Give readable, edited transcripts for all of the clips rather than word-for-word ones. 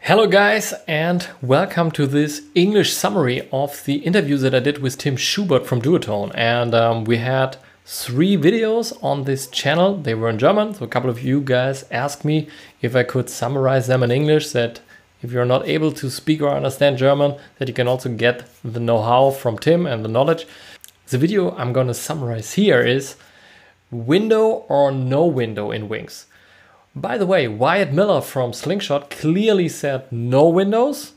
Hello guys, and welcome to this English summary of the interview that I did with Tim Schubert from Duotone. And we had 3 videos on this channel. They were in German, so a couple of you guys asked me if I could summarize them in English, that if you're not able to speak or understand German, that you can also get the know-how from Tim and the knowledge. The video I'm going to summarize here is window or no window in Wings. By the way, Wyatt Miller from Slingshot clearly said no windows.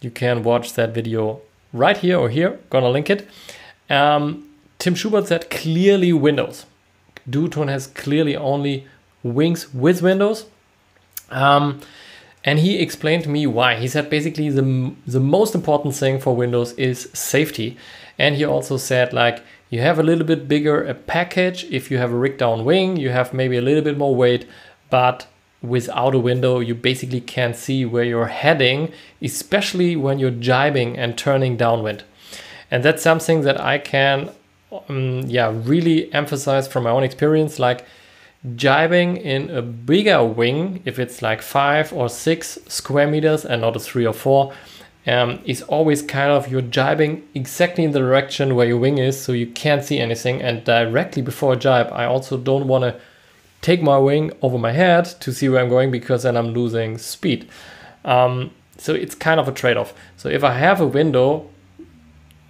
You can watch that video right here or here. Gonna link it. Tim Schubert said clearly windows. Duotone has clearly only wings with windows. And he explained to me why. He said basically the most important thing for windows is safety. And he also said like you have a little bit bigger a package. If you have a rig down wing, you have maybe a little bit more weight. But without a window, you basically can't see where you're heading, especially when you're jibing and turning downwind. And that's something that I can really emphasize from my own experience. Like jibing in a bigger wing, if it's like 5 or 6 square meters and not a 3 or 4, is always kind of you're jibing exactly in the direction where your wing is, so you can't see anything. And directly before a jibe, I also don't want to take my wing over my head to see where I'm going, because then I'm losing speed. So it's kind of a trade-off. So if I have a window,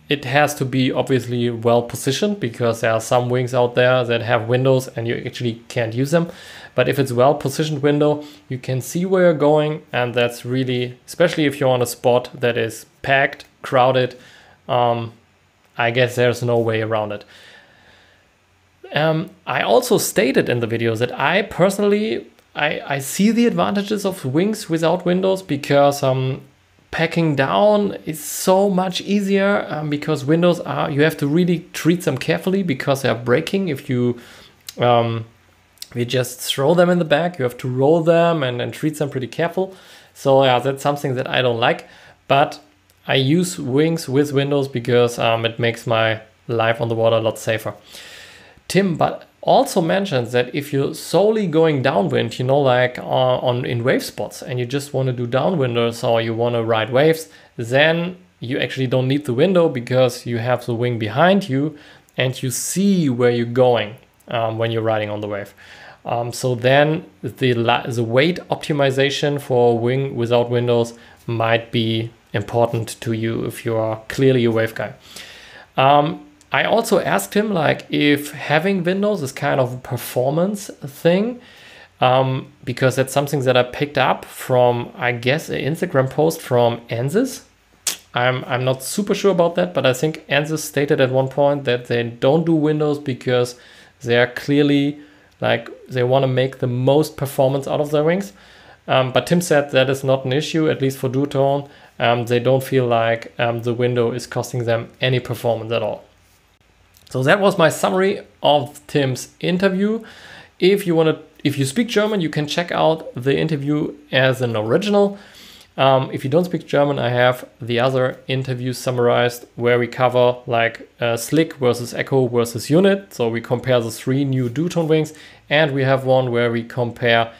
it has to be obviously well positioned, because there are some wings out there that have windows and you actually can't use them. But if it's well positioned window, you can see where you're going, and that's really, especially if you're on a spot that is packed, crowded, I guess there's no way around it. I also stated in the video that I personally, I see the advantages of wings without windows, because packing down is so much easier, because windows are, you have to really treat them carefully because they are breaking. If you just throw them in the bag, you have to roll them and treat them pretty careful. So yeah, that's something that I don't like, but I use wings with windows because it makes my life on the water a lot safer. Tim but also mentions that if you're solely going downwind, you know, like in wave spots, and you just want to do downwinders or you want to ride waves, then you actually don't need the window, because you have the wing behind you and you see where you're going when you're riding on the wave. So then the weight optimization for a wing without windows might be important to you if you are clearly a wave guy. I also asked him like if having windows is kind of a performance thing, because that's something that I picked up from, I guess, an Instagram post from Ansys. I'm not super sure about that, but I think Ansys stated at one point that they don't do windows because they are clearly like they want to make the most performance out of their wings. But Tim said that is not an issue, at least for Duotone. They don't feel like the window is costing them any performance at all. So that was my summary of Tim's interview. If you speak German, you can check out the interview as an original. If you don't speak German, I have the other interviews summarized where we cover like Slick versus Echo versus Unit. So we compare the 3 new Duotone wings, and we have one where we compare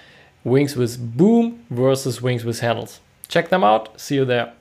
wings with boom versus wings with handles. Check them out. See you there.